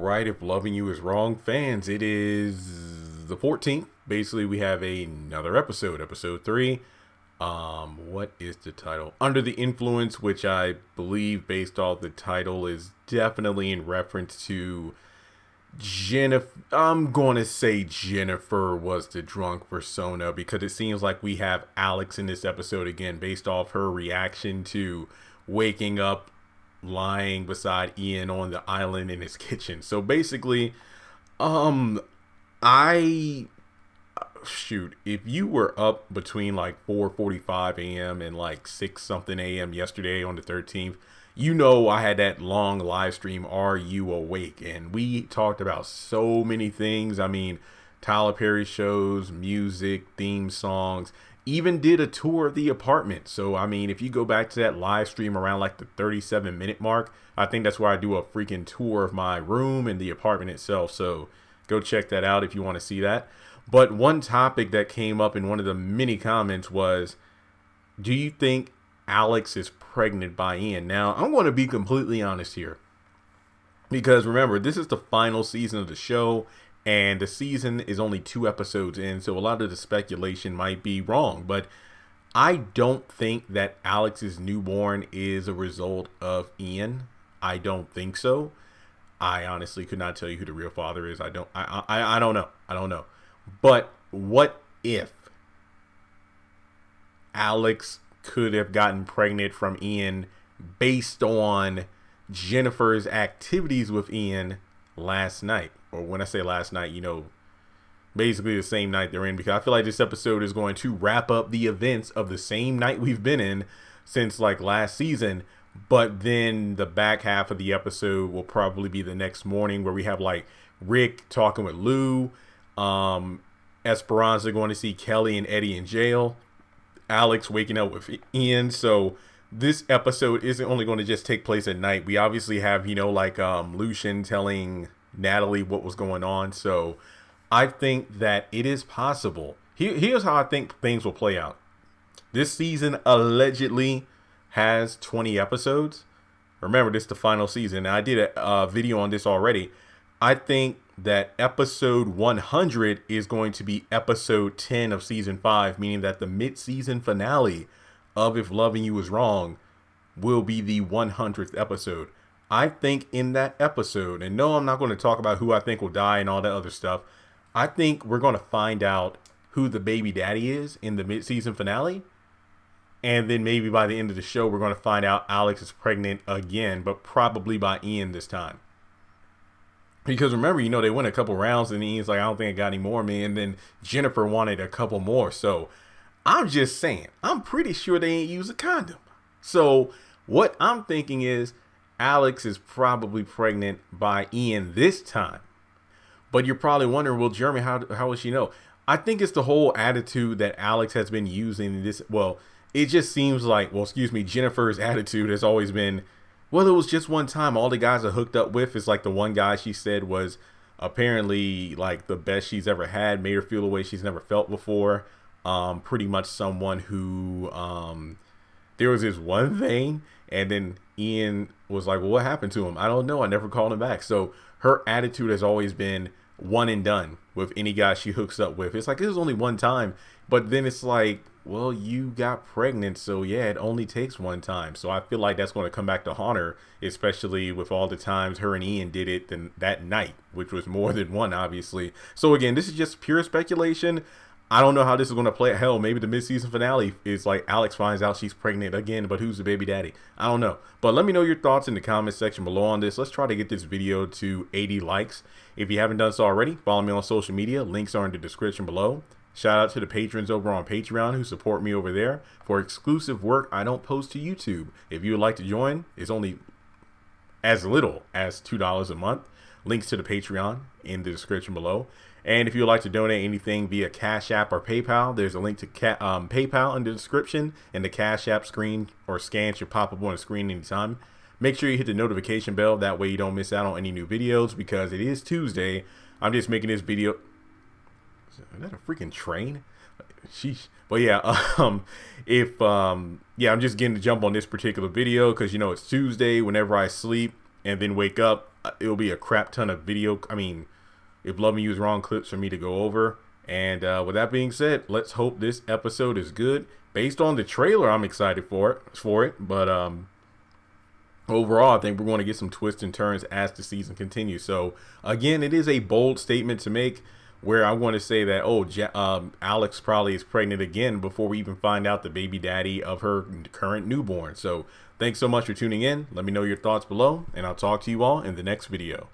right, if loving you is wrong, fans, it is the 14th. Basically, we have another episode, episode 3. What is the title? Under the Influence, which I believe, based off the title, is definitely in reference to Jennifer. I'm going to say Jennifer was the drunk persona because it seems like we have Alex in this episode again, based off her reaction to waking up lying beside Ian on the island in his kitchen. So basically, I shoot, if you were up between like 4:45 a.m. and like 6 something a.m. yesterday on the 13th, you know I had that long live stream, Are You Awake? And we talked about so many things. I mean, Tyler Perry shows, music, theme songs, even did a tour of the apartment. So, I mean, if you go back to that live stream around like the 37-minute mark, I think that's where I do a freaking tour of my room and the apartment itself. So go check that out if you want to see that. But one topic that came up in one of the many comments was, do you think Alex is pregnant by Ian? Now, I'm going to be completely honest here, because remember, this is the final season of the show, and the season is only 2 episodes in, so a lot of the speculation might be wrong. But I don't think that Alex's newborn is a result of Ian. I don't think so. I honestly could not tell you who the real father is. I don't know. I don't know. But what if Alex could have gotten pregnant from Ian based on Jennifer's activities with Ian last night? Or when I say last night, you know, basically the same night they're in, because I feel like this episode is going to wrap up the events of the same night we've been in since like last season. But then the back half of the episode will probably be the next morning, where we have like Rick talking with Lou, Esperanza going to see Kelly and Eddie in jail, Alex waking up with Ian. So this episode isn't only going to just take place at night. We obviously have, you know, like Lucian telling Natalie what was going on. So I think that it is possible. Here's how I think things will play out. This season allegedly has 20 episodes. Remember, this is the final season. I did a video on this already. I think that episode 100 is going to be episode 10 of season 5, meaning that the mid-season finale of If Loving You Is Wrong will be the 100th episode. I think in that episode, and no, I'm not going to talk about who I think will die and all that other stuff. I think we're going to find out who the baby daddy is in the mid-season finale. And then maybe by the end of the show, we're going to find out Alex is pregnant again, but probably by Ian this time. Because remember, you know, they went a couple rounds and Ian's like, I don't think I got any more, man. And then Jennifer wanted a couple more. So I'm just saying, I'm pretty sure they ain't use a condom. So what I'm thinking is Alex is probably pregnant by Ian this time. But you're probably wondering, well, Jeremy, how will she know? I think it's the whole attitude that Alex has been using this. Well, it just seems like, Jennifer's attitude has always been, well, it was just one time. All the guys I hooked up with is like the one guy she said was apparently like the best she's ever had, made her feel a way she's never felt before. Pretty much someone who, there was this one thing, and then Ian was like, well, what happened to him? I don't know. I never called him back. So her attitude has always been one and done with any guy she hooks up with. It's like, it was only one time. But then it's like, well, you got pregnant, so yeah, it only takes one time. So I feel like that's going to come back to haunt her, especially with all the times her and Ian did it that night, which was more than one, obviously. So again, this is just pure speculation. I don't know how this is going to play. Hell, maybe the mid-season finale is like Alex finds out she's pregnant again, but who's the baby daddy? I don't know. But let me know your thoughts in the comment section below on this. Let's try to get this video to 80 likes. If you haven't done so already, follow me on social media. Links are in the description below. Shout out to the patrons over on Patreon who support me over there for exclusive work I don't post to YouTube. If you would like to join, it's only as little as $2 a month. Links to the Patreon in the description below. And if you would like to donate anything via Cash App or PayPal, there's a link to PayPal in the description, and the Cash App screen or scan should pop up on the screen anytime. Make sure you hit the notification bell. That way you don't miss out on any new videos, because it is Tuesday. I'm just making this video. Is that a freaking train? Sheesh. But yeah, I'm just getting to jump on this particular video because, you know, it's Tuesday. Whenever I sleep and then wake up, it'll be a crap ton of video. I mean, if Love Me Use Wrong clips for me to go over. And with that being said, let's hope this episode is good. Based on the trailer, I'm excited for it. But overall, I think we're going to get some twists and turns as the season continues. So again, it is a bold statement to make, where I want to say that, Alex probably is pregnant again before we even find out the baby daddy of her current newborn. So thanks so much for tuning in. Let me know your thoughts below, and I'll talk to you all in the next video.